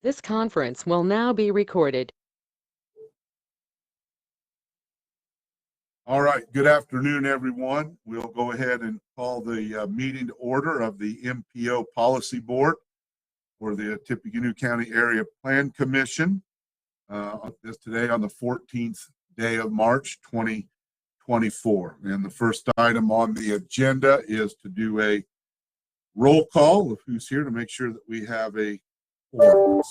This conference will now be recorded. All right, good afternoon, everyone. We'll go ahead and call the meeting to order of the MPO Policy Board for the Tippecanoe County Area Plan Commission. This today on the 14th day of March 2024. And the first item on the agenda is to do a roll call of who's here to make sure that we have a quorum.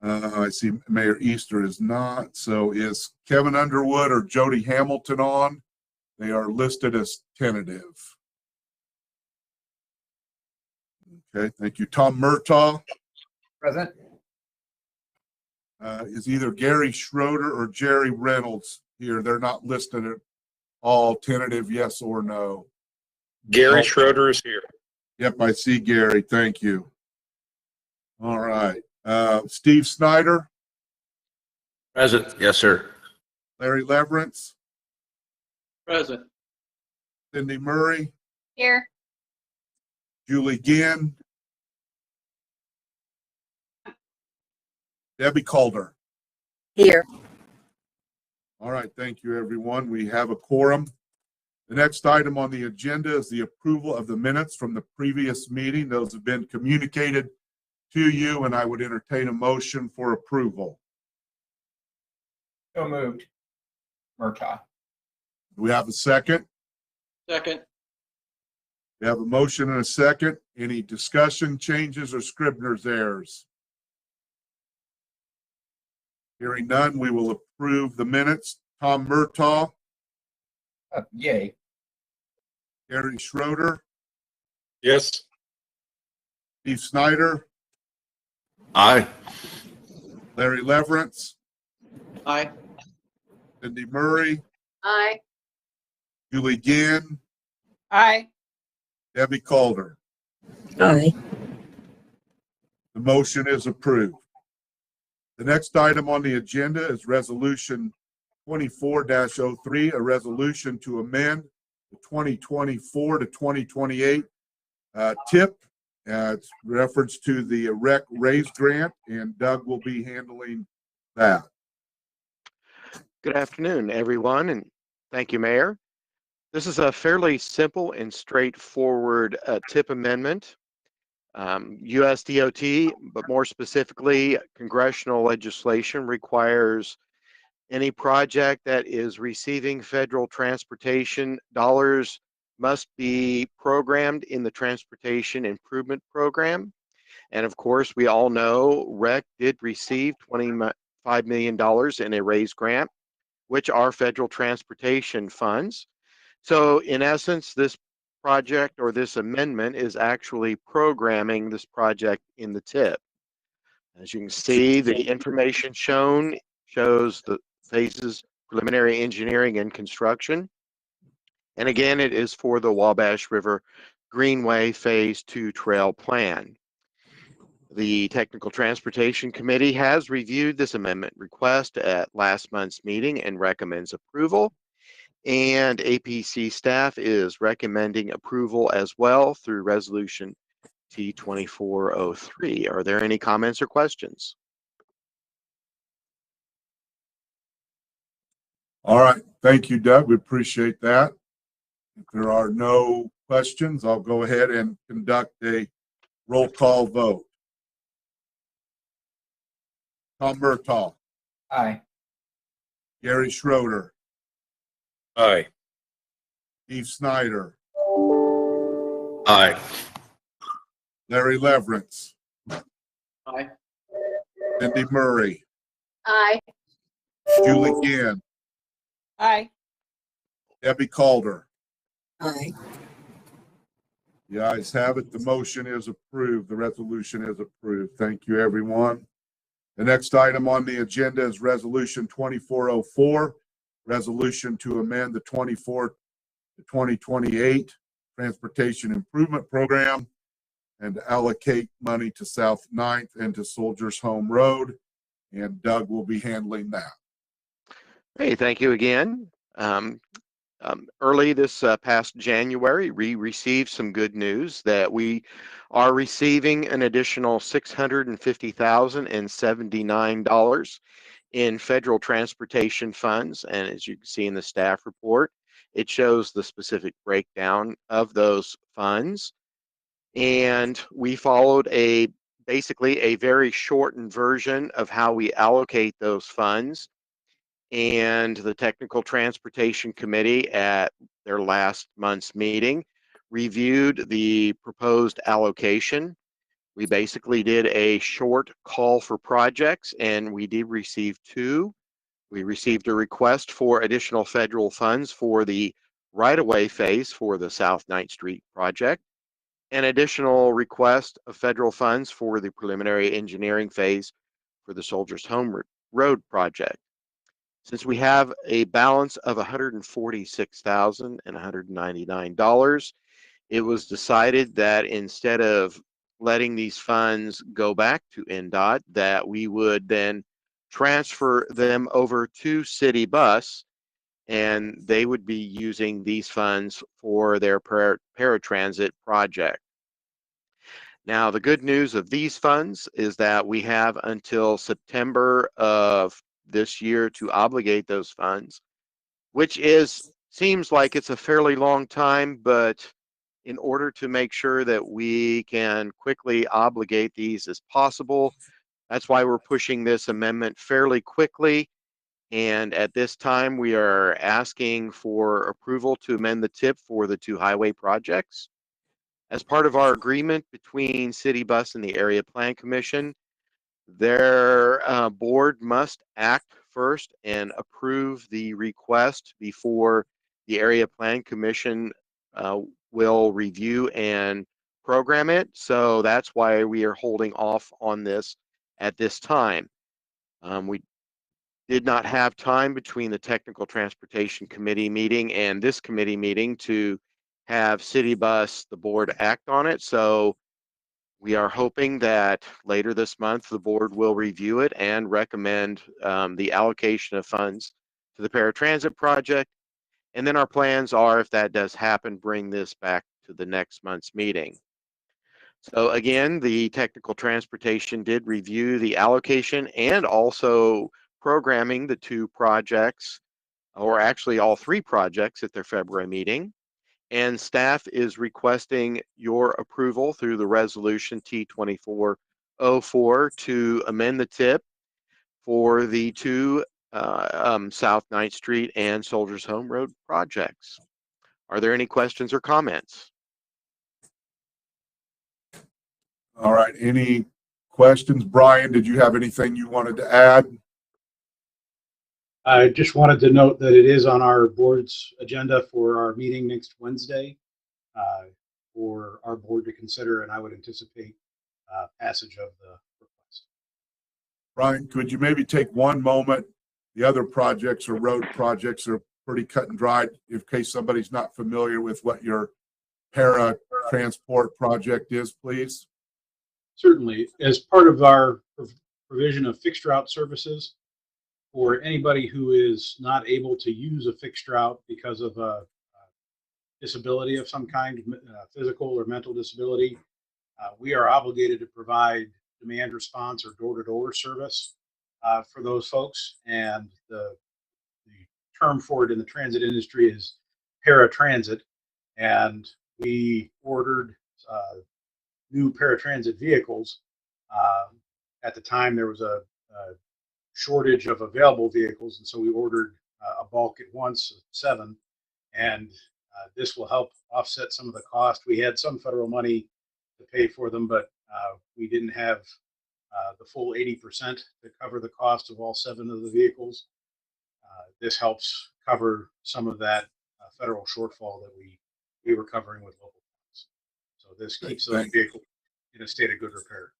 I see Mayor Easter is not. So is Kevin Underwood or Jody Hamilton on? They are listed as tentative. Okay, thank you. Tom Murtaugh. Present. Is either Gary Schroeder or Jerry Reynolds here? They're not listed at all. Tentative, yes or no? Gary Schroeder is here. Yep, I see Gary. Thank you. All right. Steve Snyder. Present. Yes, sir. Larry Leverance. Present. Cindy Murray. Here. Julie Ginn. Debbie Calder. Here. All right. Thank you, everyone. We have a quorum. The next item on the agenda is the approval of the minutes from the previous meeting. Those have been communicated to you, and I would entertain a motion for approval. So moved. Murtaugh. Do we have a second? Second. We have a motion and a second. Any discussion, changes, or Scribner's errors? Hearing none, we will approve the minutes. Tom Murtaugh. Yay. Gary Schroeder. Yes. Steve Snyder. Aye. Larry Leverance. Aye. Cindy Murray. Aye. Julie Ginn. Aye. Debbie Calder. Aye. The motion is approved. The next item on the agenda is Resolution 24-03, a resolution to amend the 2024 to 2028 TIP. It's reference to the REC raise grant, and Doug will be handling that. Good afternoon, everyone, and thank you, Mayor. This is a fairly simple and straightforward TIP amendment. USDOT, but more specifically, congressional legislation requires any project that is receiving federal transportation dollars must be programmed in the Transportation Improvement Program. And of course, we all know REC did receive $25 million in a raise grant, which are federal transportation funds. So in essence, this project or this amendment is actually programming this project in the TIP. As you can see, the information shown shows the phases, preliminary engineering and construction. And again, it is for the Wabash River Greenway Phase 2 Trail Plan. The Technical Transportation Committee has reviewed this amendment request at last month's meeting and recommends approval. And APC staff is recommending approval as well through Resolution T2403. Are there any comments or questions? All right. Thank you, Doug. We appreciate that. If there are no questions, I'll go ahead and conduct a roll call vote. Tom Murtaugh. Aye. Gary Schroeder. Aye. Steve Snyder. Aye. Larry Leverance. Aye. Cindy Murray. Aye. Julie Ginn. Aye. Debbie Calder. Aye. The ayes have it. The motion is approved. The resolution is approved. Thank you, everyone. The next item on the agenda is Resolution 2404, resolution to amend the 24 to 2028 Transportation Improvement Program and allocate money to South 9th and to Soldiers Home Road. And Doug will be handling that. Hey, thank you again. Early this past January, we received some good news that we are receiving an additional $650,079 in federal transportation funds. And as you can see in the staff report, it shows the specific breakdown of those funds. And we followed basically a very shortened version of how we allocate those funds. And the Technical Transportation Committee at their last month's meeting reviewed the proposed allocation. We basically did a short call for projects, and we did receive two. We received a request for additional federal funds for the right-of-way phase for the South 9th Street project, an additional request of federal funds for the preliminary engineering phase for the Soldiers Home Road project. Since we have a balance of $146,199, it was decided that instead of letting these funds go back to NDOT, that we would then transfer them over to City Bus, and they would be using these funds for their paratransit project. Now, the good news of these funds is that we have until September of this year to obligate those funds, which seems like it's a fairly long time, but in order to make sure that we can quickly obligate these as possible, that's why we're pushing this amendment fairly quickly. And at this time, we are asking for approval to amend the TIP for the two highway projects. As part of our agreement between City Bus and the Area Plan Commission, their board must act first and approve the request before the Area Plan Commission will review and program it. So that's why we are holding off on this at this time. We did not have time between the Technical Transportation Committee meeting and this committee meeting to have City Bus, the board, act on it. So we are hoping that later this month, the board will review it and recommend the allocation of funds to the paratransit project. And then our plans are, if that does happen, bring this back to the next month's meeting. So again, the Technical Transportation did review the allocation and also programming the two projects, or actually all three projects, at their February meeting. And staff is requesting your approval through the resolution T2404 to amend the TIP for the two South 9th Street and Soldiers Home Road projects. Are there any questions or comments? All right, any questions? Brian, did you have anything you wanted to add? I just wanted to note that it is on our board's agenda for our meeting next Wednesday for our board to consider, and I would anticipate passage of the request. Brian, could you maybe take one moment? The other projects or road projects are pretty cut and dried, in case somebody's not familiar with what your para transport project is, please. Certainly, as part of our provision of fixed route services for anybody who is not able to use a fixed route because of a disability of some kind, physical or mental disability, we are obligated to provide demand response or door-to-door service for those folks. And the term for it in the transit industry is paratransit. And we ordered new paratransit vehicles. At the time, there was a shortage of available vehicles, and so we ordered a bulk at once of 7. And this will help offset some of the cost. We had some federal money to pay for them, but we didn't have the full 80% to cover the cost of all 7 of the vehicles. This helps cover some of that federal shortfall that we were covering with local funds. So this keeps those vehicles in a state of good repair.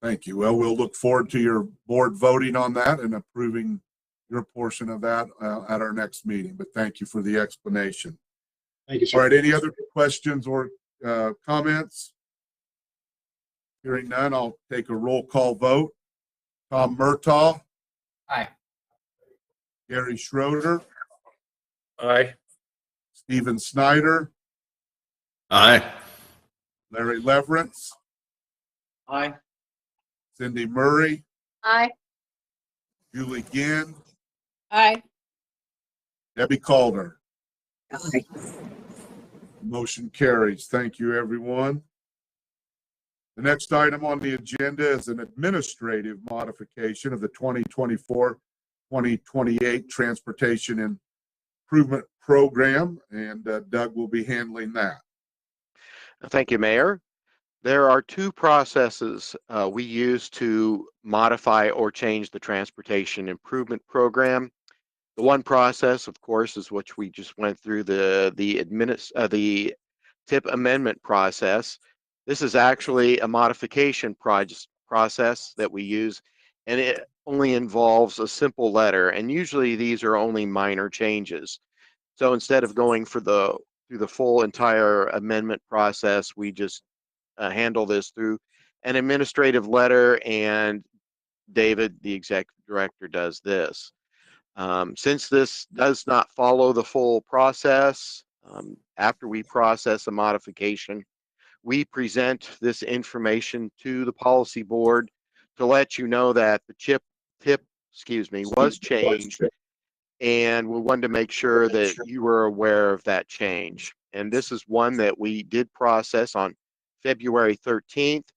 Thank you. Well, we'll look forward to your board voting on that and approving your portion of that at our next meeting. But thank you for the explanation. Thank you, sir. All right, any other questions or comments? Hearing none, I'll take a roll call vote. Tom Murtaugh. Aye. Gary Schroeder. Aye. Stephen Snyder, Aye. Larry Leverance, Aye. Cindy Murray, Aye. Julie Ginn, Aye. Debbie Calder. Aye. Motion carries. Thank you, everyone. The next item on the agenda is an administrative modification of the 2024-2028 Transportation Improvement Program, and Doug will be handling that. Thank you, Mayor. There are two processes we use to modify or change the Transportation Improvement Program. The one process, of course, is what we just went through, the TIP amendment process. This is actually a modification process that we use, and it only involves a simple letter, and usually these are only minor changes. So instead of going through the full entire amendment process, we just handle this through an administrative letter, and David, the executive director, does this. Since this does not follow the full process, after we process a modification, we present this information to the policy board to let you know that the TIP was changed, and we wanted to make sure that you were aware of that change. And this is one that we did process on February 13th.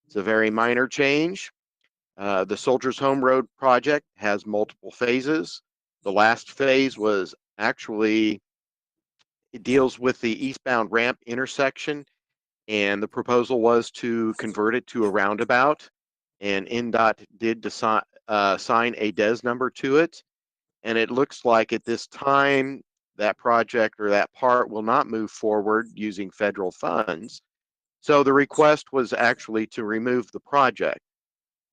It's a very minor change. The Soldiers Home Road project has multiple phases. The last phase was actually, it deals with the eastbound ramp intersection, and the proposal was to convert it to a roundabout, and NDOT did sign a DES number to it. And it looks like at this time, that project or that part will not move forward using federal funds. So the request was actually to remove the project.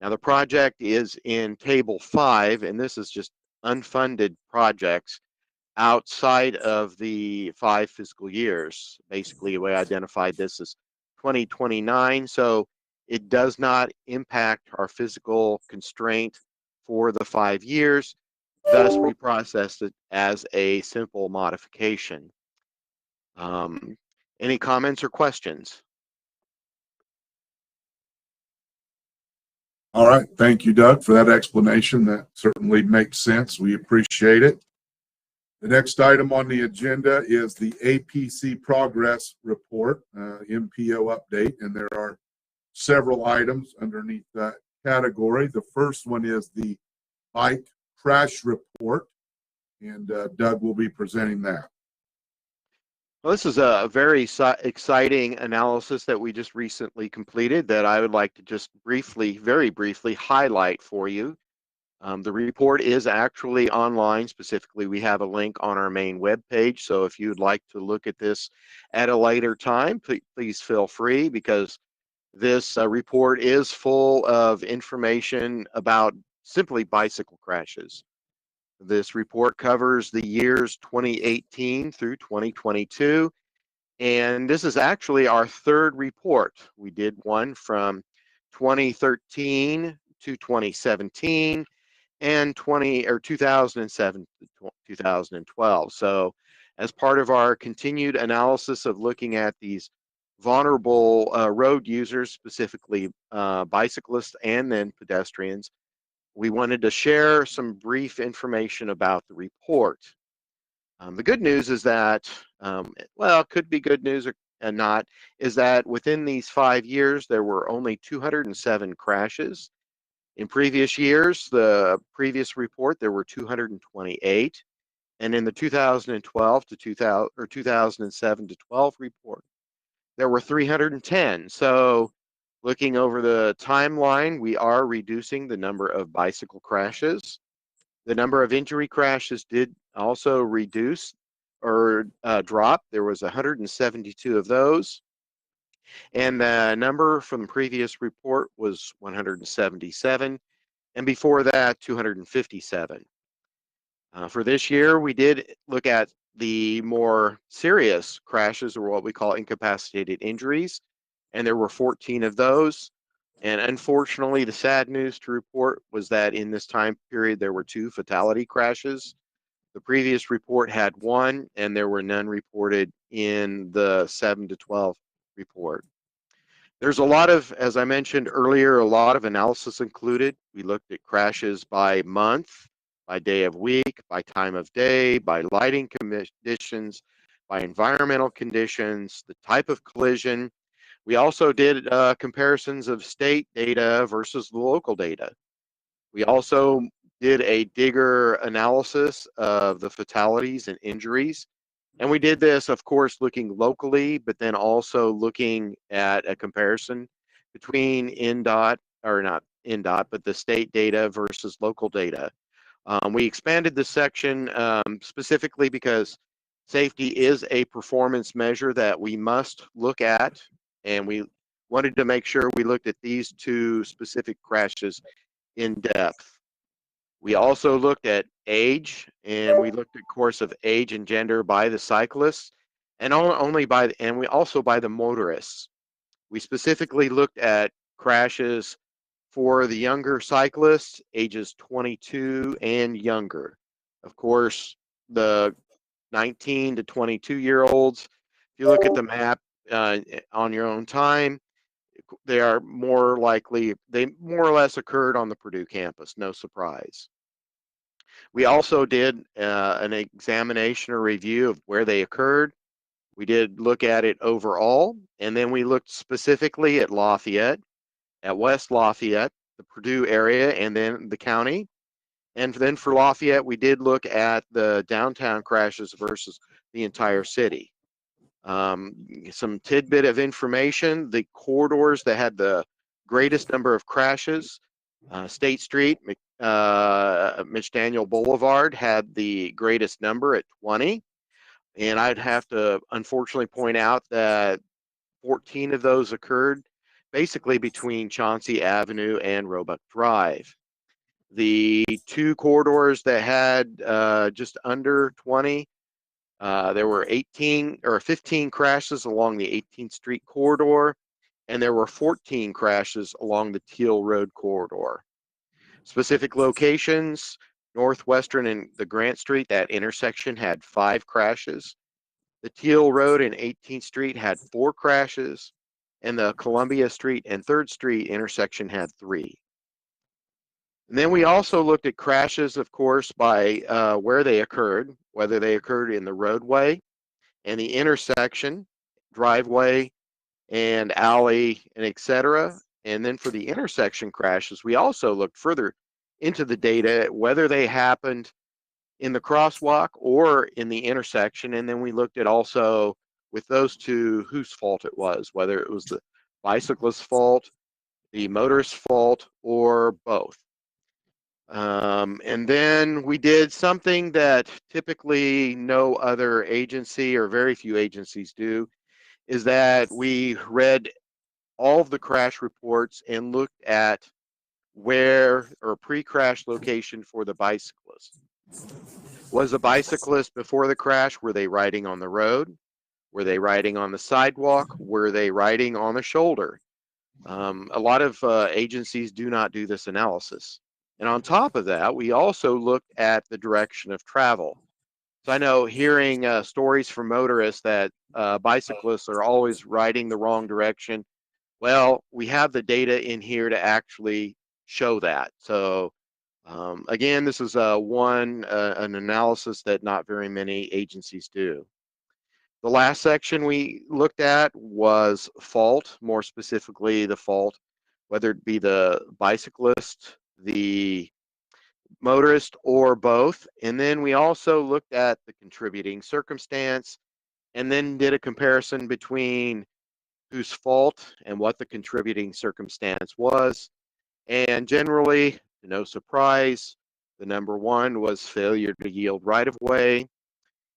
Now the project is in table 5, and this is just unfunded projects outside of the 5 fiscal years. Basically, we identified this as 2029, so it does not impact our physical constraint for the 5 years. Thus, we processed it as a simple modification. Any comments or questions? All right. Thank you, Doug, for that explanation. That certainly makes sense. We appreciate it. The next item on the agenda is the APC Progress Report, MPO update, and there are several items underneath that category. The first one is the bike crash report, and Doug will be presenting that. Well, this is a very exciting analysis that we just recently completed that I would like to just very briefly highlight for you. The report is actually online. Specifically, we have a link on our main web page. So if you'd like to look at this at a later time, please feel free, because this report is full of information about simply bicycle crashes. This report covers the years 2018 through 2022. And this is actually our third report. We did one from 2013 to 2017 and 2007 to 2012. So as part of our continued analysis of looking at these vulnerable road users, specifically bicyclists and then pedestrians, we wanted to share some brief information about the report. The good news is that, well, it could be good news and not, is that within these 5 years, there were only 207 crashes. In previous years, the previous report, there were 228. And in the 2012 to 2007 to 12 report, there were 310. So looking over the timeline, we are reducing the number of bicycle crashes. The number of injury crashes did also reduce or drop. There was 172 of those. And the number from the previous report was 177. And before that, 257. For this year, we did look at the more serious crashes, or what we call incapacitated injuries, and there were 14 of those. And unfortunately, the sad news to report was that in this time period, there were 2 fatality crashes. The previous report had 1, and there were none reported in the 7 to 12 report. There's a lot of, as I mentioned earlier, a lot of analysis included. We looked at crashes by month, by day of week, by time of day, by lighting conditions, by environmental conditions, the type of collision. We also did comparisons of state data versus the local data. We also did a digger analysis of the fatalities and injuries. And we did this, of course, looking locally, but then also looking at a comparison between NDOT, or not NDOT, but the state data versus local data. We expanded this section specifically because safety is a performance measure that we must look at, and we wanted to make sure we looked at these 2 specific crashes in depth. We also looked at age, and we looked at course of age and gender by the cyclists, and and we also by the motorists. We specifically looked at crashes for the younger cyclists, ages 22 and younger. Of course, the 19 to 22-year-olds, if you look at the map on your own time, they are more likely, they more or less occurred on the Purdue campus, no surprise. We also did an examination or review of where they occurred. We did look at it overall, and then we looked specifically at Lafayette, at West Lafayette, the Purdue area, and then the county. And then for Lafayette, we did look at the downtown crashes versus the entire city. Some tidbit of information: the corridors that had the greatest number of crashes, State Street, Mitch Daniel Boulevard had the greatest number at 20. And I'd have to unfortunately point out that 14 of those occurred basically between Chauncey Avenue and Roebuck Drive. The 2 corridors that had just under 20, there were 15 crashes along the 18th Street corridor, and there were 14 crashes along the Teal Road corridor. Specific locations: Northwestern and the Grant Street, that intersection had 5 crashes. The Teal Road and 18th Street had 4 crashes, and the Columbia Street and 3rd Street intersection had 3. And then we also looked at crashes, of course, by where they occurred, whether they occurred in the roadway and the intersection, driveway and alley, and etc. And then for the intersection crashes, we also looked further into the data, whether they happened in the crosswalk or in the intersection. And then we looked at also with those 2 whose fault it was, whether it was the bicyclist's fault, the motorist's fault, or both. And then we did something that typically no other agency or very few agencies do, is that we read all of the crash reports and looked at where or pre-crash location for the bicyclist. Was the bicyclist before the crash, were they riding on the road? Were they riding on the sidewalk? Were they riding on the shoulder? A lot of agencies do not do this analysis. And on top of that, we also looked at the direction of travel. So I know hearing stories from motorists that bicyclists are always riding the wrong direction. Well, we have the data in here to actually show that. So again, this is an analysis that not very many agencies do. The last section we looked at was fault, more specifically the fault, whether it be the bicyclist, the motorist, or both. And then we also looked at the contributing circumstance, and then did a comparison between whose fault and what the contributing circumstance was. And generally, no surprise, the number 1 was failure to yield right of way.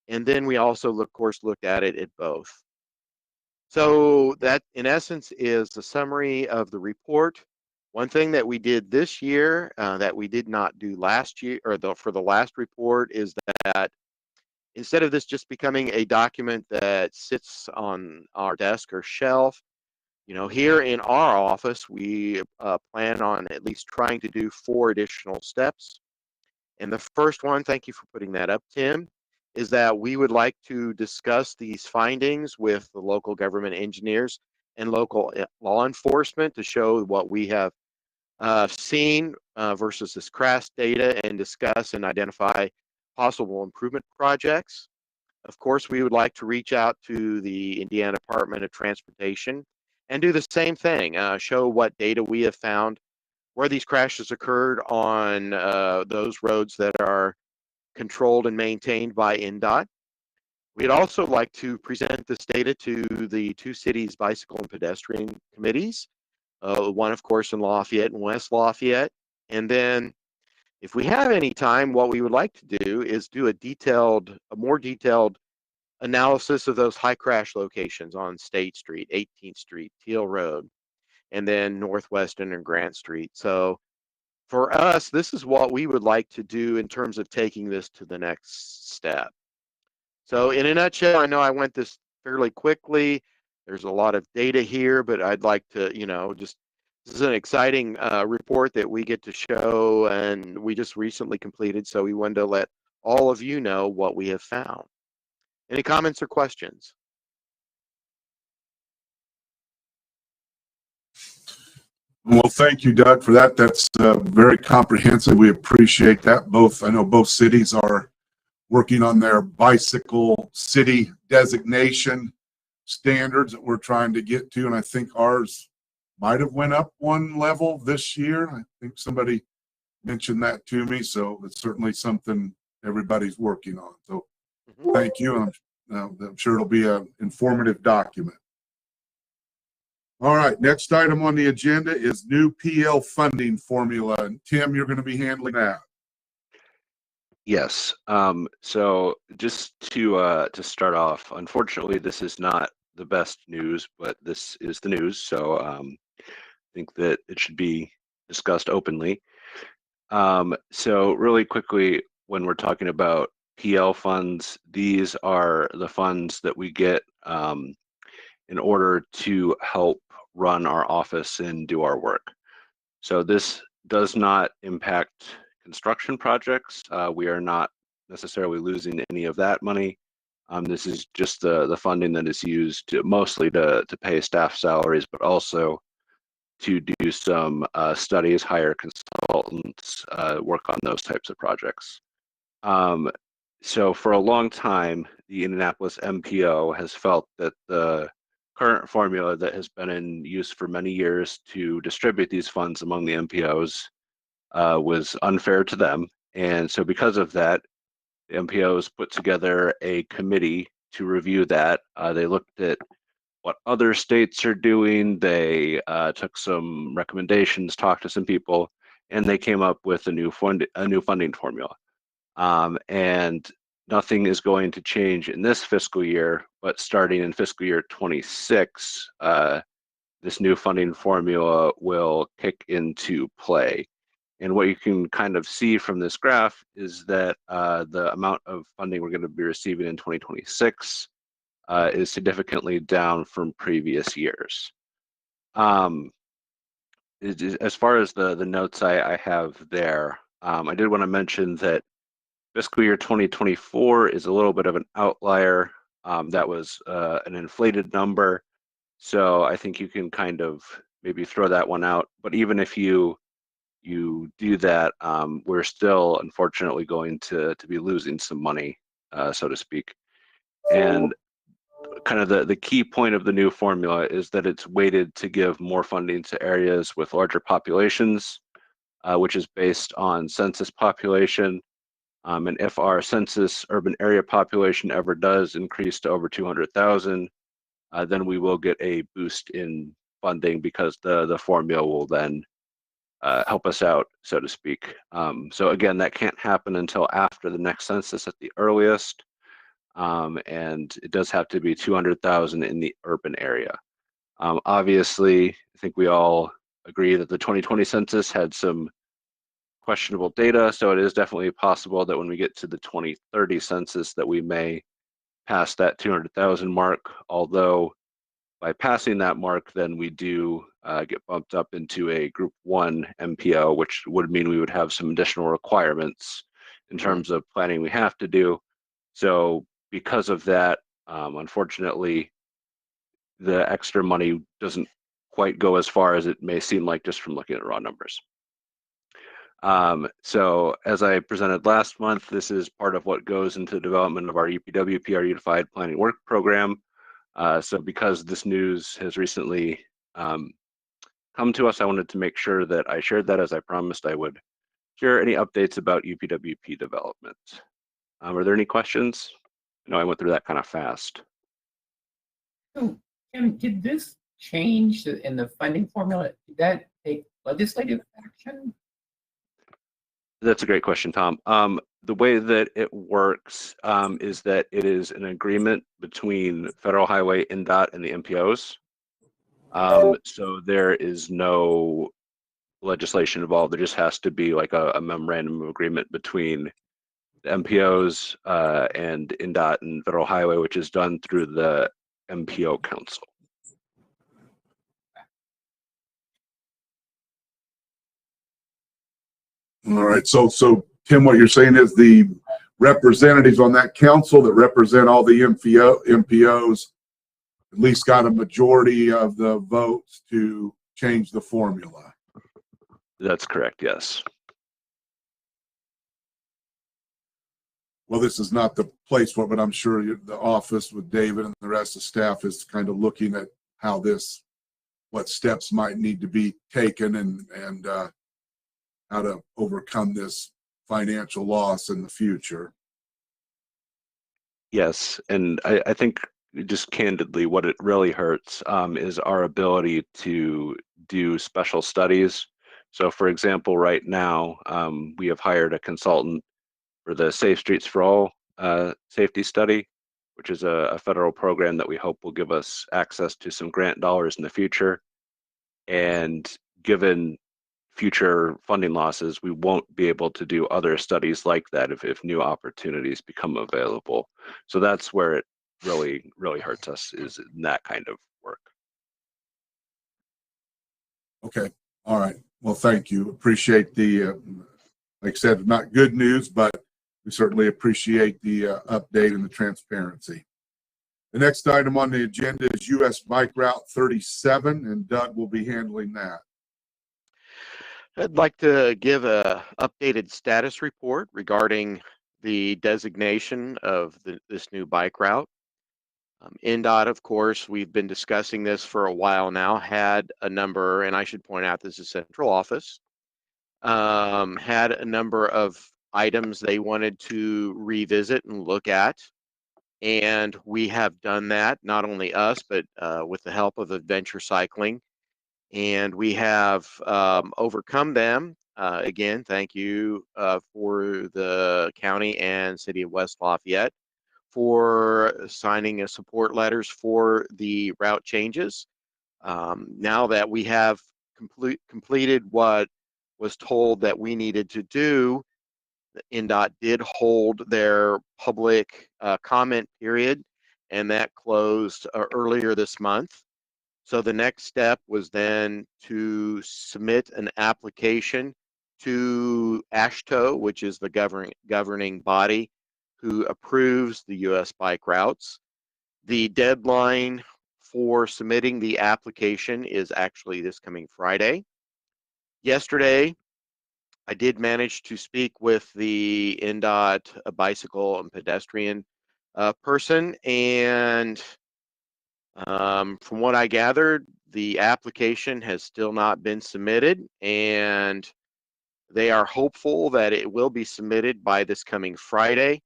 And then we also, of course, looked at it at both. So that, in essence, is the summary of the report. One thing that we did this year that we did not do last year, or for the last report, is that instead of this just becoming a document that sits on our desk or shelf, here in our office, we plan on at least trying to do 4 additional steps. And the first one, thank you for putting that up, Tim, is that we would like to discuss these findings with the local government engineers and local law enforcement to show what we have seen versus this crash data, and discuss and identify possible improvement projects. Of course, we would like to reach out to the Indiana Department of Transportation and do the same thing, show what data we have found, where these crashes occurred on those roads that are controlled and maintained by NDOT. We'd also like to present this data to the two cities' bicycle and pedestrian committees, one, of course, in Lafayette and West Lafayette. And then, if we have any time, what we would like to do is do a more detailed analysis of those high crash locations on State Street, 18th Street, Teal Road, and then Northwestern and Grant Street. So for us, this is what we would like to do in terms of taking this to the next step. So in a nutshell, I know I went this fairly quickly. There's a lot of data here, but I'd like to, this is an exciting report that we get to show, and we just recently completed. So we wanted to let all of you know what we have found. Any comments or questions? Well, thank you, Doug, for that. That's very comprehensive. We appreciate that. I know both cities are working on their bicycle city designation standards that we're trying to get to, and I think ours might have went up one level this year. I think somebody mentioned that to me, so it's certainly something everybody's working on. So thank you, and I'm sure it'll be an informative document. All right, next item on the agenda is new PL funding formula. And Tim, you're going to be handling that. Yes. So just to start off, unfortunately, this is not the best news, but this is the news. So I think that it should be discussed openly. So really quickly, when we're talking about PL funds, these are the funds that we get in order to help run our office and do our work. So this does not impact construction projects. We are not necessarily losing any of that money. This is just the funding that is used mostly to pay staff salaries, but also to do some studies, hire consultants, work on those types of projects. So for a long time, the Indianapolis MPO has felt that the current formula that has been in use for many years to distribute these funds among the MPOs was unfair to them. And so because of that, the MPOs put together a committee to review that. They looked at what other states are doing. They took some recommendations, talked to some people, and they came up with a new funding formula. And nothing is going to change in this fiscal year, but starting in fiscal year 26, this new funding formula will kick into play. And what you can kind of see from this graph is that the amount of funding we're going to be receiving in 2026 is significantly down from previous years. As far as the notes I have there, I did want to mention that fiscal year 2024 is a little bit of an outlier. That was an inflated number. So I think you can kind of maybe throw that one out. But even if you do that, we're still unfortunately going to be losing some money, so to speak. And kind of the key point of the new formula is that it's weighted to give more funding to areas with larger populations, which is based on census population. And if our census urban area population ever does increase to over 200,000, then we will get a boost in funding because the formula will then help us out, so to speak. So again, that can't happen until after the next census at the earliest. And it does have to be 200,000 in the urban area. Obviously, I think we all agree that the 2020 census had some questionable data, so it is definitely possible that when we get to the 2030 census that we may pass that 200,000 mark, although by passing that mark, then we do get bumped up into a Group 1 MPO, which would mean we would have some additional requirements in terms of planning we have to do. So because of that, unfortunately, the extra money doesn't quite go as far as it may seem like just from looking at raw numbers. So as I presented last month, this is part of what goes into the development of our UPWP, our Unified Planning Work Program. So because this news has recently come to us, I wanted to make sure that I shared that, as I promised I would share any updates about UPWP development. Are there any questions? I know I went through that kind of fast. So, Kim, did this change in the funding formula? Did that take legislative action? That's a great question, Tom. The way that it works is that it is an agreement between Federal Highway, NDOT, and the MPOs. So there is no legislation involved. There just has to be like a memorandum of agreement between the MPOs and NDOT and Federal Highway, which is done through the MPO Council. All right. So Tim, what you're saying is the representatives on that council that represent all the MPOs at least got a majority of the votes to change the formula. That's correct, yes. Well, this is not the place for it, but I'm sure the office with David and the rest of the staff is kind of looking at how what steps might need to be taken and how to overcome this financial loss in the future. Yes, and I think just candidly, what it really hurts is our ability to do special studies. So for example, right now, we have hired a consultant for the Safe Streets for All safety study, which is a federal program that we hope will give us access to some grant dollars in the future. And given future funding losses, we won't be able to do other studies like that if new opportunities become available. So that's where it really, really hurts us, is in that kind of work. Okay. All right. Well, thank you. Appreciate the, like I said, not good news, but we certainly appreciate the update and the transparency. The next item on the agenda is US Bike Route 37, and Doug will be handling that. I'd like to give a updated status report regarding the designation of this new bike route. NDOT, of course, we've been discussing this for a while now, had a number, and I should point out this is central office, had a number of items they wanted to revisit and look at. And we have done that, not only us, but with the help of Adventure Cycling. And we have overcome them. Again, thank you for the county and city of West Lafayette for signing support letters for the route changes. Now that we have completed what was told that we needed to do, NDOT did hold their public comment period, and that closed earlier this month. So the next step was then to submit an application to AASHTO, which is the governing body who approves the US bike routes. The deadline for submitting the application is actually this coming Friday. Yesterday, I did manage to speak with the NDOT bicycle and pedestrian person, and from what I gathered, the application has still not been submitted, and they are hopeful that it will be submitted by this coming Friday.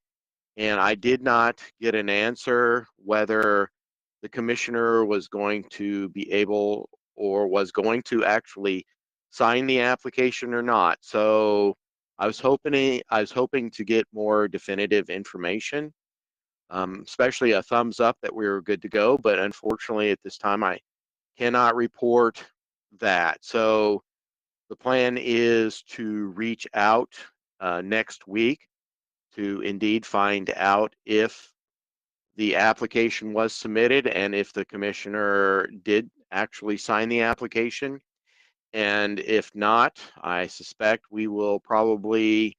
And I did not get an answer whether the commissioner was going to be able or was going to actually sign the application or not. So I was hoping to get more definitive information. Especially a thumbs up that we were good to go. But unfortunately, at this time, I cannot report that. So the plan is to reach out next week to indeed find out if the application was submitted and if the commissioner did actually sign the application. And if not, I suspect we will probably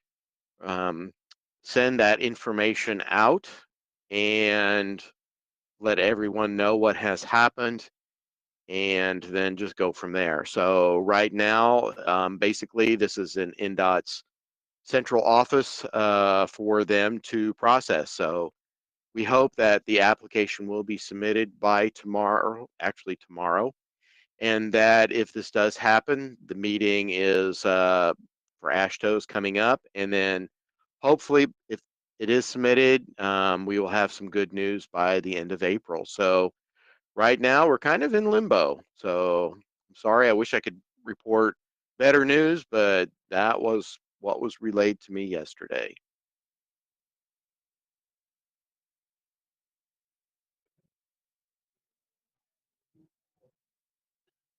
send that information out and let everyone know what has happened, and then just go from there. So right now, basically, this is in NDOT's central office for them to process. So we hope that the application will be submitted by tomorrow, actually tomorrow, and that if this does happen, the meeting is for ASHTO's coming up, and then hopefully, if it is submitted, we will have some good news by the end of April. So right now, we're kind of in limbo. So I'm sorry, I wish I could report better news, but that was what was relayed to me yesterday.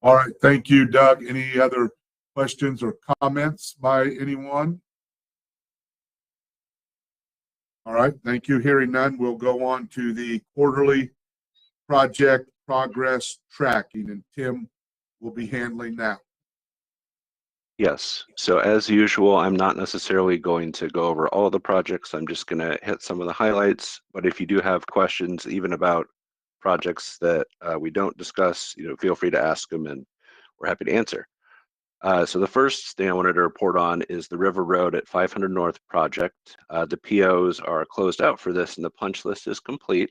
All right, thank you, Doug. Any other questions or comments by anyone? All right, thank you. Hearing none, we'll go on to the quarterly project progress tracking, and Tim will be handling that. Yes. So as usual, I'm not necessarily going to go over all the projects. I'm just going to hit some of the highlights. But if you do have questions, even about projects that we don't discuss, feel free to ask them, and we're happy to answer. So the first thing I wanted to report on is the River Road at 500 North project. The POs are closed out for this, and the punch list is complete.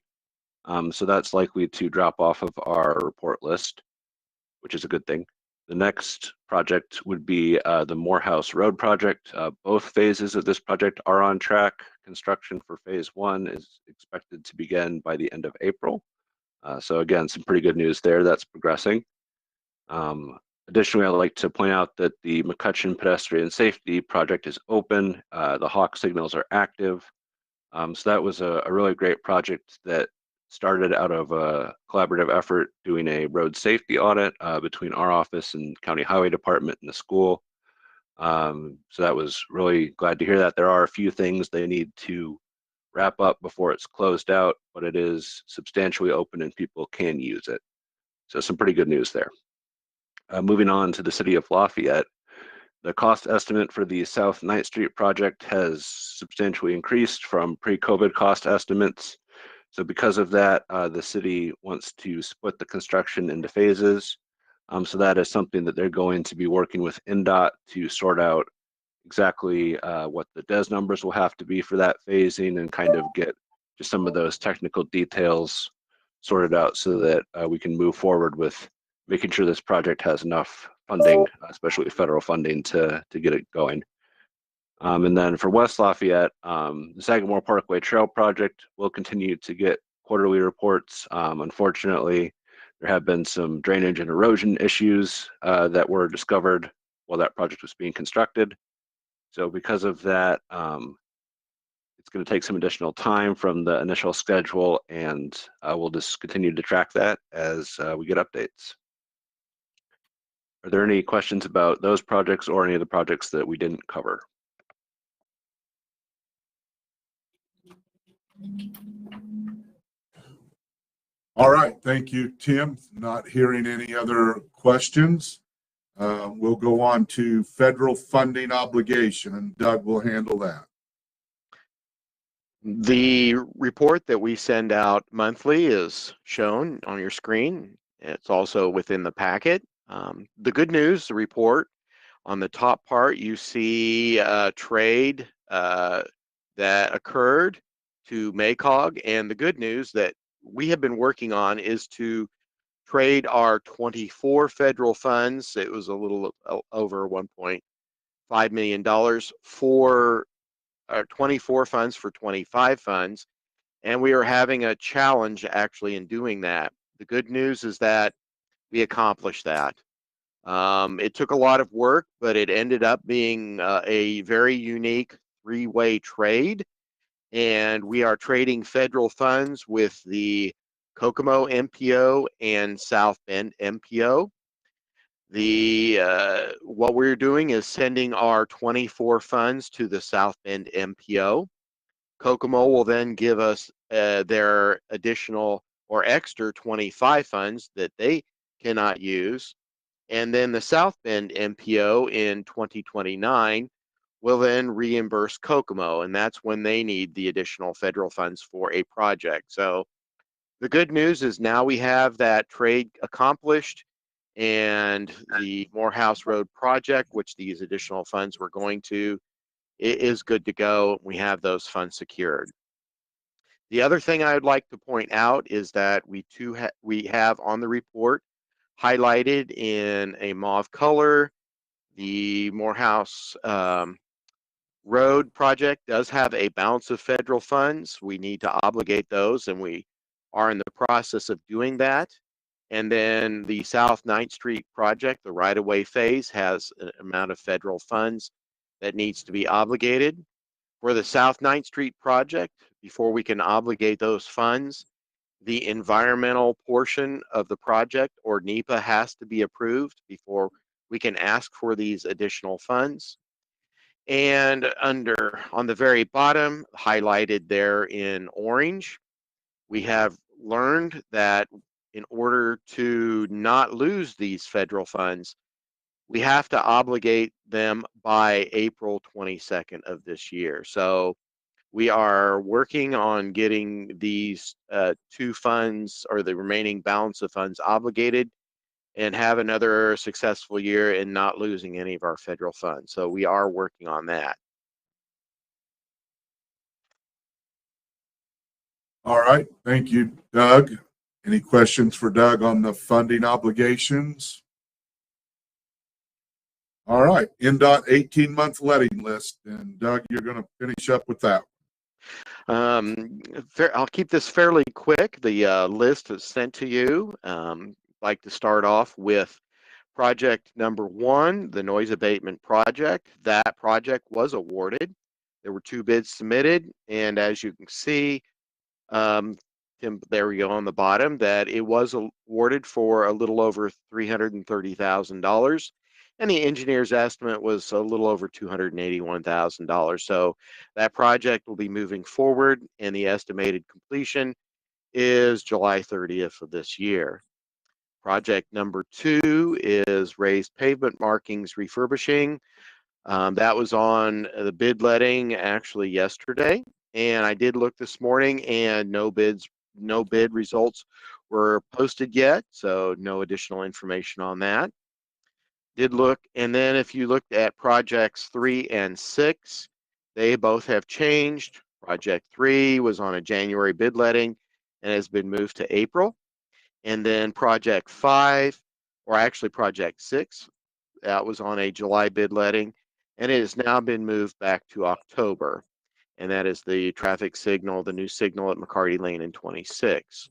So that's likely to drop off of our report list, which is a good thing. The next project would be the Morehouse Road project. Both phases of this project are on track. Construction for phase 1 is expected to begin by the end of April. So again, some pretty good news there. That's progressing. Additionally, I'd like to point out that the McCutcheon Pedestrian Safety Project is open. The Hawk signals are active. So that was a really great project that started out of a collaborative effort doing a road safety audit between our office and County Highway Department and the school. So that was really glad to hear that. There are a few things they need to wrap up before it's closed out, but it is substantially open and people can use it. So some pretty good news there. Moving on to the city of Lafayette, the cost estimate for the South 9th Street project has substantially increased from pre-COVID cost estimates. So because of that, the city wants to split the construction into phases. So that is something that they're going to be working with NDOT to sort out exactly what the DES numbers will have to be for that phasing, and kind of get just some of those technical details sorted out so that we can move forward with making sure this project has enough funding, especially federal funding, to get it going. And then for West Lafayette, the Sagamore Parkway Trail project will continue to get quarterly reports. Unfortunately, there have been some drainage and erosion issues that were discovered while that project was being constructed. So because of that, it's going to take some additional time from the initial schedule, and we'll just continue to track that as we get updates. Are there any questions about those projects or any of the projects that we didn't cover? All right, thank you, Tim. Not hearing any other questions. We'll go on to federal funding obligation, and Doug will handle that. The report that we send out monthly is shown on your screen. It's also within the packet. The good news, the report, on the top part, you see trade that occurred to MACOG, and the good news that we have been working on is to trade our 24 federal funds. It was a little over $1.5 million for 24 funds for 25 funds, and we are having a challenge actually in doing that. The good news is that we accomplished that. It took a lot of work, but it ended up being a very unique three-way trade, and we are trading federal funds with the Kokomo MPO and South Bend MPO. What we're doing is sending our 24 funds to the South Bend MPO. Kokomo will then give us their additional or extra 25 funds that they cannot use. And then the South Bend MPO in 2029 will then reimburse Kokomo, and that's when they need the additional federal funds for a project. So the good news is now we have that trade accomplished, and the Morehouse Road project, which these additional funds were going to, it is good to go. We have those funds secured. The other thing I would like to point out is that we have on the report highlighted in a mauve color the Morehouse Road project does have a balance of federal funds. We need to obligate those, and we are in the process of doing that. And then the South 9th Street project, the right-of-way phase, has an amount of federal funds that needs to be obligated. For the South 9th Street project, before we can obligate those funds, the environmental portion of the project, or NEPA, has to be approved before we can ask for these additional funds. And on the very bottom, highlighted there in orange, we have learned that in order to not lose these federal funds, we have to obligate them by April 22nd of this year. So we are working on getting these two funds, or the remaining balance of funds, obligated and have another successful year and not losing any of our federal funds. So we are working on that. All right. Thank you, Doug. Any questions for Doug on the funding obligations? All right. NDOT 18-month letting list. And Doug, you're going to finish up with that. I'll keep this fairly quick. The list is sent to you. Like to start off with project number 1, the noise abatement project. That project was awarded. There were 2 bids submitted, and as you can see, there we go on the bottom, that it was awarded for a little over $330,000, and the engineer's estimate was a little over $281,000. So that project will be moving forward, and the estimated completion is July 30th of this year. Project number 2 is raised pavement markings refurbishing. That was on the bid letting actually yesterday, and I did look this morning, and no bid results were posted yet, so no additional information on that. Did look, and then if you looked at projects 3 and 6, they both have changed. Project 3 was on a January bid letting and has been moved to April. And then project 5, or actually project 6, that was on a July bid letting, and it has now been moved back to October. And that is the traffic signal, the new signal at McCarty Lane in 26.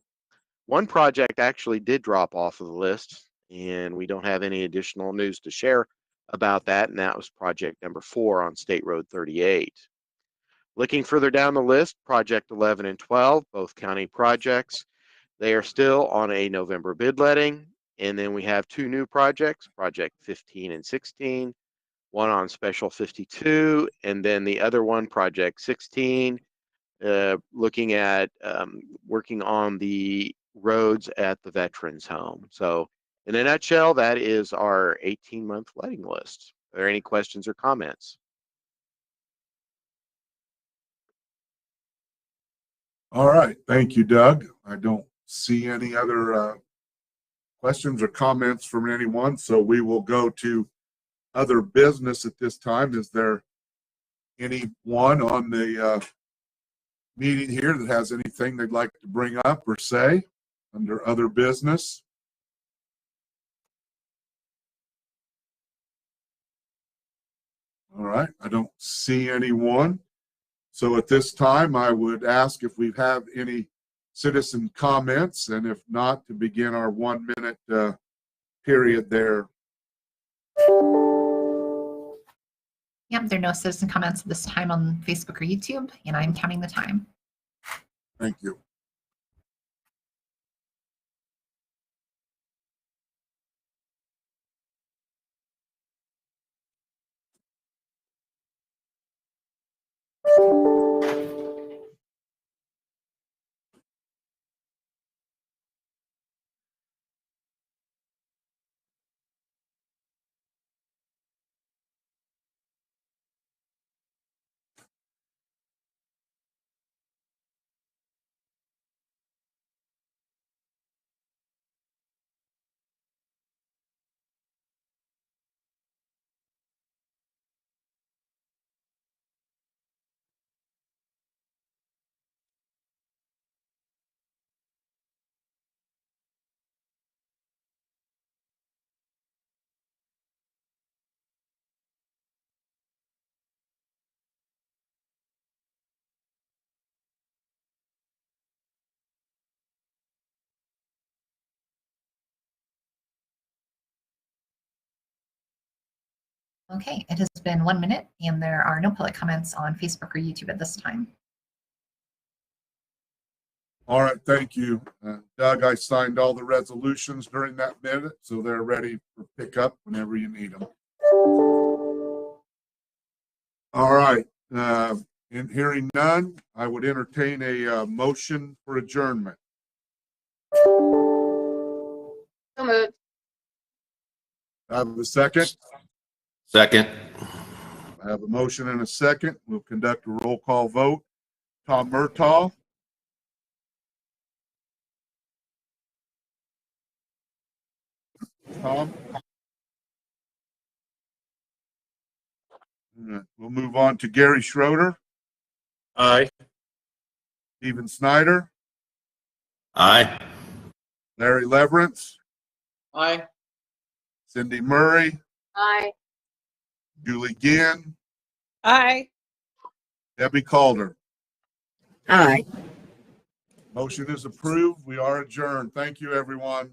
One project actually did drop off of the list, and we don't have any additional news to share about that, and that was project number 4 on State Road 38. Looking further down the list, project 11 and 12, both county projects, they are still on a November bid letting. And then we have 2 new projects, project 15 and 16, one on special 52, and then the other one, project 16, looking at working on the roads at the veterans home. So in a nutshell, that is our 18-month letting list. Are there any questions or comments? All right. Thank you, Doug. I don't see any other questions or comments from anyone, so we will go to other business at this time. Is there anyone on the meeting here that has anything they'd like to bring up or say under other business? All right. I don't see anyone. So at this time, I would ask if we have any citizen comments, and if not, to begin our 1-minute period there. Yep, there are no citizen comments at this time on Facebook or YouTube, and I'm counting the time. Thank you. Okay, it has been 1 minute and there are no public comments on Facebook or YouTube at this time. All right, thank you. Doug, I signed all the resolutions during that minute, so they're ready for pickup whenever you need them. All right, in hearing none, I would entertain a motion for adjournment. So moved. I have a second. Second. I have a motion and a second. We'll conduct a roll call vote. Tom Murtaugh. Tom? We'll move on to Gary Schroeder, Aye. Stephen Snyder, Aye. Larry Leverance, Aye. Cindy Murray, Aye. Julie Ginn, Aye. Debbie Calder. Aye. Motion is approved. We are adjourned. Thank you, everyone.